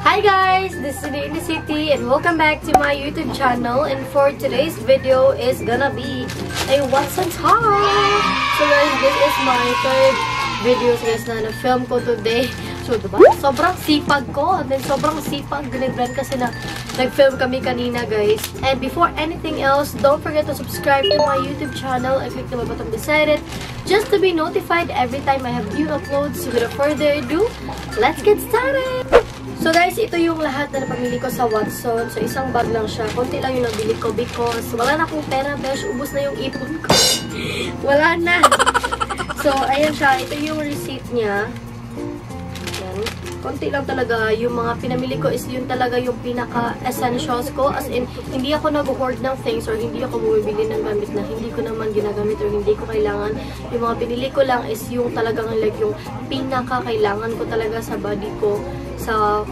Hi guys, this is Indy City and welcome back to my YouTube channel. And for today's video is gonna be a what's on top. So guys, this is my third video guys na na-film ko today. So diba, sobrang sipag ko and then sobrang sipag dinibran kasi na nag-film kami kanina guys. And before anything else, don't forget to subscribe to my YouTube channel and click the bell button beside it just to be notified every time I have new uploads. So without further ado, let's get started! So guys, ito yung lahat na napamili ko sa Watson. So isang bag lang siya. Konti lang yung nabili ko because wala na akong pera, besh. Ubus na yung ipon ko. Wala na. So ayan siya. Ito yung receipt niya. Ayan. Konti lang talaga. Yung mga pinamili ko is yun talaga yung pinaka-essentials ko. As in, hindi ako nag-hoard ng things or hindi ako bumibili ng gamit na hindi ko naman ginagamit or hindi ko kailangan. Yung mga pinili ko lang is yung talagang like yung pinaka-kailangan ko talaga sa body ko. Sa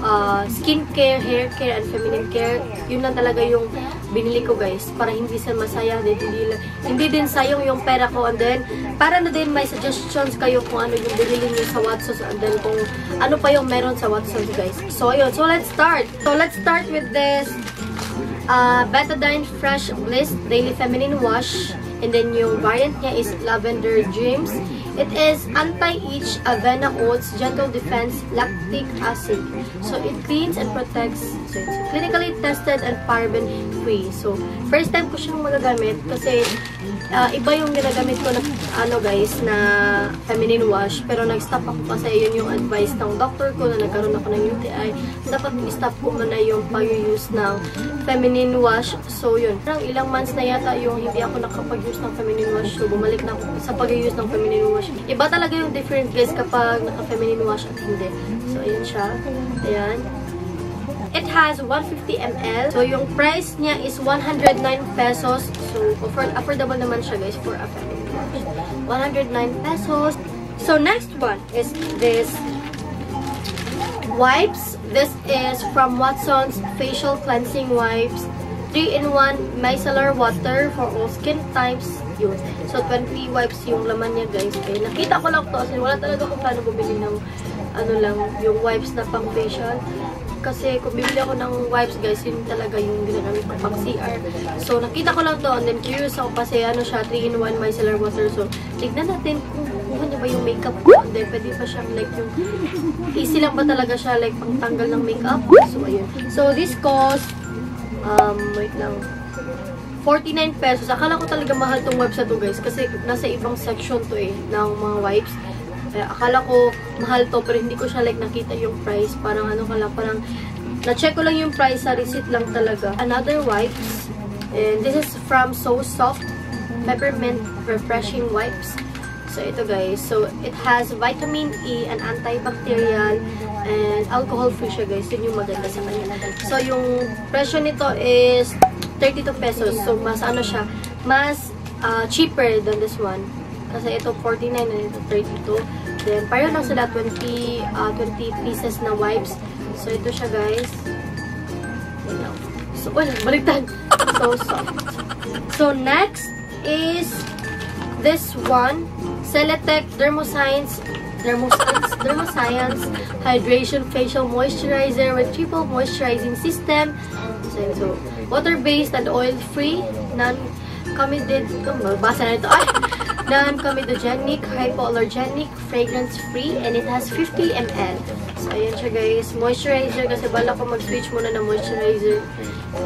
skincare, hair care, and feminine care. Yun lang talaga yung binili ko guys. Para hindi sa masaya. Hindi din sayang yung pera ko. And then, para na din may suggestions kayo kung ano yung binili niyo sa Watsons. And then, kung ano pa yung meron sa Watsons guys. So, ayun. So, let's start. So, let's start with this Betadine Fresh Bliss Daily Feminine Wash. And then, yung variant niya is Lavender Dreams. It is anti-itch, avena oats, gentle defense, lactic acid. So, it cleans and protects. So, it's clinically tested and paraben-free. So, first time ko siyang magagamit kasi iba yung ginagamit ko na, guys, na feminine wash. Pero nag-stop ako kasi yun yung advice ng doctor ko na nagkaroon ako ng UTI. Dapat i-stop ko muna yung pag-use ng feminine wash. So, yun. Ilang months na yata yung hindi ako nakapag-use ng feminine wash. So, bumalik na ako sa pag-use ng feminine wash. Iba talaga yung different guys kapag naka-feminine wash at hindi. So, ayun siya. Ayan. It has 150 ml. So, yung price niya is 109 pesos. So, affordable naman siya guys for a feminine wash. 109 pesos. So, next one is this wipes. This is from Watsons Facial Cleansing Wipes. 3-in-1 micellar water for all skin types. Yun. So, 20 wipes yung laman niya, guys. Okay. Nakita ko lang to. Kasi wala talaga kung paano bumili ng yung wipes na pang facial. Kasi kung bibili ako ng wipes, guys, yun talaga yung ginagamit ko pang CR. So, nakita ko lang to. And then, curious ako kasi siya, 3-in-1 micellar water. So, tignan natin kung kuha niya ba yung makeup ko. And then, pwede pa siyang like yung easy lang ba talaga siya like pang tanggal ng makeup. So, ayun. So, this cost wait lang. 49 pesos. Akala ko talaga mahal tong wipes na to guys. Kasi nasa ibang section to ng mga wipes. Akala ko mahal to pero hindi ko siya like nakita yung price. Parang parang na-check ko lang yung price sa receipt lang talaga. Another wipes. And this is from So Soft Peppermint Refreshing Wipes. So ito guys. So it has vitamin E and antibacterial and alcohol-free siya guys. Yun yung maganda sa kanya. So yung presyo nito is 32 pesos. So mas siya, mas cheaper than this one. Kasi ito 49 and ito 32. Then pareho lang sila 20 pieces na wipes. So ito siya guys. So baliktad. So soft. So next is this one, Celetec Dermoscience Hydration Facial Moisturizer with triple moisturizing system. So water-based and oil-free, non-comedogenic, hypoallergenic, fragrance-free, and it has 50 ml. So ayan siya guys, moisturizer kasi bala ko mag-switch muna na moisturizer.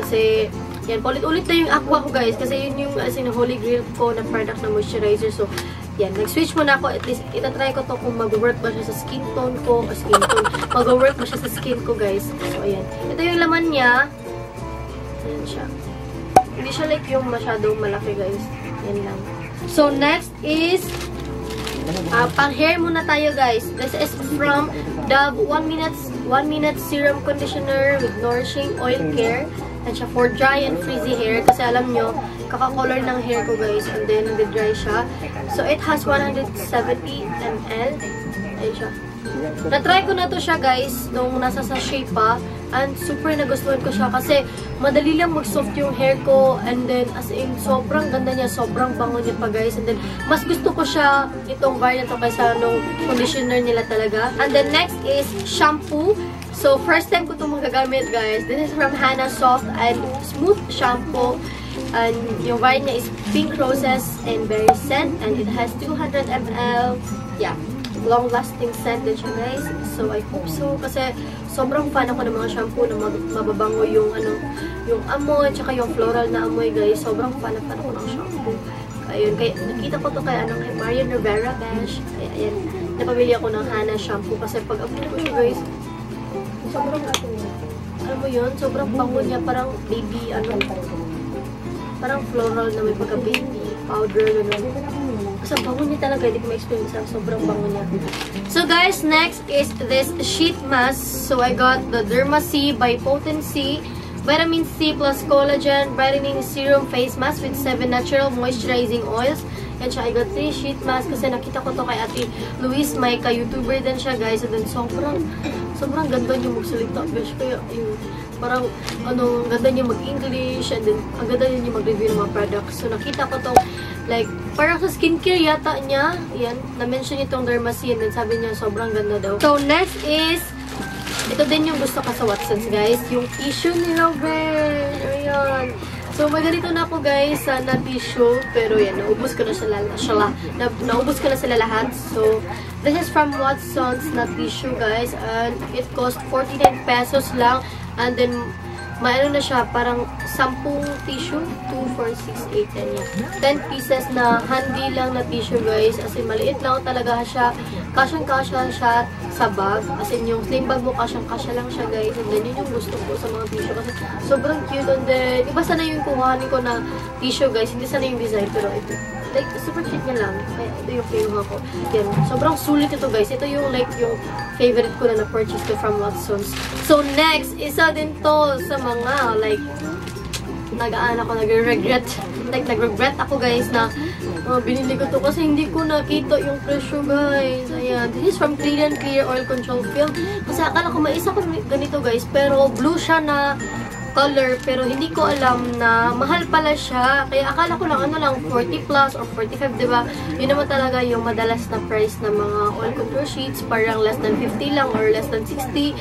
Kasi yan, ulit-ulit na yung aqua ko guys kasi yun yung as in holy grail ko na product na moisturizer. So yan, nag-switch muna ako. At least, itatry ko to kung mag-work ba siya sa skin tone ko. O skin tone. Mag-work ba siya sa skin ko, guys. So, ayan. Ito yung laman niya. Ayan siya. Hindi siya like yung masyadong malaki, guys. Yan lang. So, next is pang hair muna tayo, guys. This is from Dove 1 minute serum conditioner with nourishing oil care. And siya for dry and frizzy hair. Kasi alam nyo, kaka-color ng hair ko guys. And then, nag-dry siya. So, it has 170 ml. Ayun siya. Na-try ko na to siya guys nung nasa sachet pa. And super nagustuhan ko siya kasi madali lang mag-soft yung hair ko. And then, as in, sobrang ganda niya. Sobrang bango niya pa guys. And then, mas gusto ko siya itong variant to kaysa nung conditioner nila talaga. And then, next is shampoo. So, first time ko itong magagamit, guys. This is from Hana Soft and Smooth Shampoo. And yung variant niya is Pink Roses and Berry Scent. And it has 200 ml. Yeah. Long-lasting scent din siya, guys. So, I hope so. Kasi, sobrang fan ako ng mga shampoo na mababango yung, yung amoy, tsaka yung floral na amoy, guys. Sobrang fan ako ng shampoo. Ayun, kaya nakita ko to kay Marian Rivera Besh. Kaya, ayan, napamili ako ng Hana shampoo. Kasi pag amoy ko siya, guys, sobrang, alam mo yun, sobrang bango niya. Parang baby, parang floral na may pagka-baby powder, gano'n. Kasi bango niya talaga, hindi ko ma-explain sa sobrang bango niya. So guys, next is this sheet mask. So I got the Derma C by Potency Vitamin C plus Collagen Brightening Serum Face Mask with 7 natural moisturizing oils. And siya, I got 3 sheet mask kasi nakita ko to kay Ate Luis Maika, YouTuber din siya, guys. And then sobrang ganda niya magsalita, besh. Kaya yun, parang ganda niya mag-English, and then ang ganda niya mag-review ng mga products. So nakita ko to, like, parang sa skincare yata niya, yan, na-mention itong Derma C, and then sabi niya sobrang ganda daw. So next is, ito din yung gusto ko sa Watsons, guys, yung tissue nila, besh. Ayan. So, may ganito na ako, guys, na tissue. Pero, yan, naubos ko na sila lahat. So, this is from Watsons na tissue, guys. And it cost 49 pesos lang. And then, maano na siya, parang 10 tissue. 2, 4, 6, 8, 10 pieces na handy lang na tissue, guys. As in, maliit lang talaga siya. Kasyang-kasya siya sa bag. As in, yung sling bag mo, kasyang-kasya lang siya, guys. And then, yun yung gusto ko sa mga tissue. Kasi, sobrang cute. And then, iba sana yung kuhanin ko na tissue, guys. Hindi sana yung design, pero ito. Like, super cute niya lang. Kaya, ito yung kinuha ko. Yan. Sobrang sulit ito, guys. Ito yung, like, yung favorite ko na na-purchase ko from Watsons. So, next, isa din to sa mga, like, nag-regret. Like, nag-regret ako, guys, na binili ko to kasi hindi ko nakita yung presyo, guys. Ayan. This is from Clear and Clear Oil Control Film. Kasi akala ko may isa ko ganito, guys. Pero blue siya na color. Pero hindi ko alam na mahal pala siya. Kaya akala ko lang, 40 plus or 45, diba? Yun naman talaga yung madalas na price ng mga oil control sheets. Parang less than 50 lang or less than 60.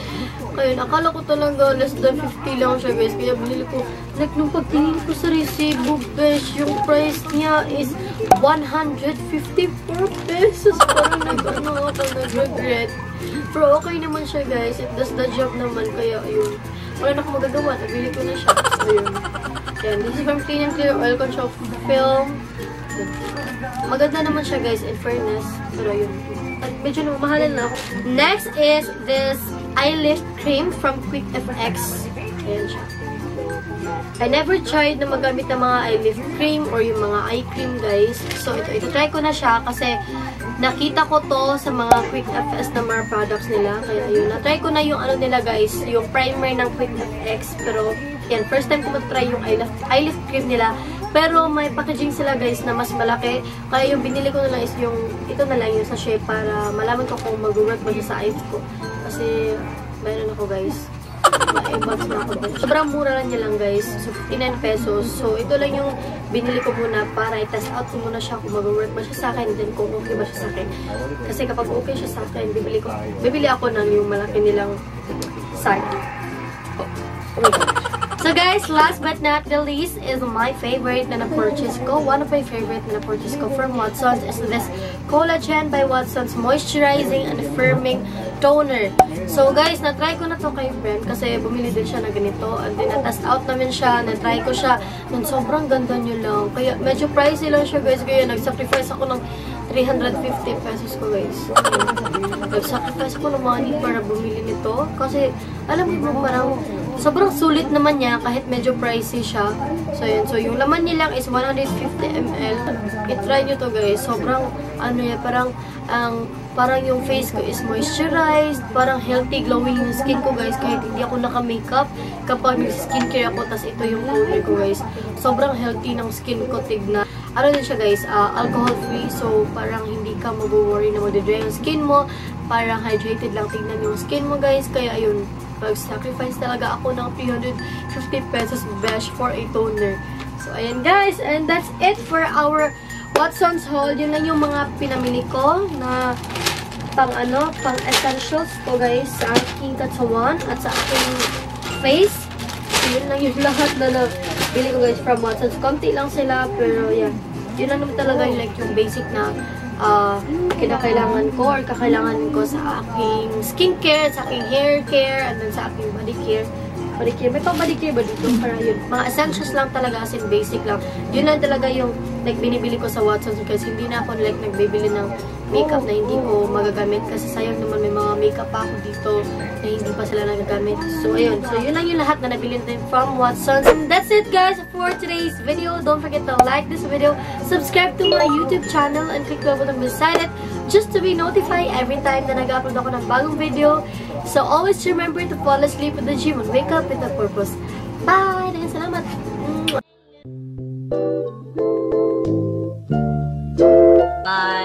Kaya akala ko talaga less than 50 lang siya, guys. Kaya binili ko. Like, nung pagtingin ko sa resibo, guys, yung price niya is 154 pesos. Parang nag-regret. Pero okay naman siya, guys. It does the job naman. Kaya, ayun. Wala na akong magagawa. Nabili ko na siya. So, yun. Yan. This is from Clean and Clear Oil Control Film. Maganda naman siya, guys, in fairness. Pero, yun. At medyo mahalin na ako. Next is this eye lift cream from Quick FX. Ayan siya. I never tried na magamit ng mga eye lift cream or yung mga eye cream, guys. So, ito try ko na siya kasi nakita ko to sa mga Quick FX na mga products nila. Kaya, yun. Na-try ko na yung nila, guys. Yung primer ng Quick FX. Pero, yan. First time ko mag-try yung eye lift cream nila. Pero, may packaging sila, guys, na mas malaki. Kaya, yung binili ko na lang is yung, ito na lang yung sachet para malaman ko kung mag-work ba siya sa eyes ko. Kasi, mayroon ako, guys. Ma-e-box na ako. Sobrang mura lang niya lang, guys. So, 59 pesos. So, ito lang yung binili ko muna para i-test out ko muna siya kung mag-work ba siya sa akin, then kung okay ba siya sa akin. Kasi kapag okay siya sa akin, bibili ako ng yung malaki nilang side. Oh my God. So guys, last but not the least is my favorite na na-purchase ko. One of my favorite na na-purchase ko from Watsons is this Collagen by Watsons Moisturizing and Firming Toner. So guys, na-try ko na to kay friend kasi bumili din siya na ganito. And then na-test out namin siya, na-try ko siya. And sobrang ganda niyo lang. Kaya medyo pricey lang siya, guys. Kaya nag-sacrifice ako ng 350 pesos ko, guys. Nag-sacrifice ako ng money para bumili nito. Kasi, alam mo, parang sobrang sulit naman niya kahit medyo pricey siya. So, yun. So, yung laman niya lang is 150 ml. I-try nyo to, guys. Sobrang, parang yung face ko is moisturized. Parang healthy, glowing yung skin ko, guys. Kahit hindi ako naka-makeup. Kapag nag-skincare ako, tas ito yung toner ko, guys. Sobrang healthy ng skin ko, tignan. Ano din siya, guys, alcohol-free. So, parang hindi ka mag-worry na mag-dry yung skin mo. Parang hydrated lang tignan yung skin mo, guys. Kaya, ayun, pag-sacrifice talaga ako ng 350 pesos besh for a toner. So, ayan, guys. And that's it for our Watsons haul. Yun lang yung mga pinamili ko na pang pang essentials to guys sa aking katawan at sa aking face. So, yun lang yung lahat na nabili ko guys from Watsons. Konti lang sila pero yan. Yun lang naman talaga yung like yung basic na kinakailangan ko or kakailangan ko sa aking skincare, sa aking hair care, and then sa aking body care. Body care. May pang body care ba dito? Para yun. Mga essentials lang talaga as in basic lang. Yun lang talaga yung like binibili ko sa Watsons kasi hindi na ako like nagbibili ng makeup na hindi ko magagamit kasi sayang naman may mga makeup pa ako dito na hindi pa sila nagagamit. So ayun. So yun lang yung lahat na nabili natin from Watsons. And that's it guys for today's video. Don't forget to like this video, subscribe to my YouTube channel, and click the button beside it just to be notified every time na nag-upload ako ng bagong video. So always remember to fall asleep with a dream and wake up with a purpose. Bye! Dahan salamat! Bye.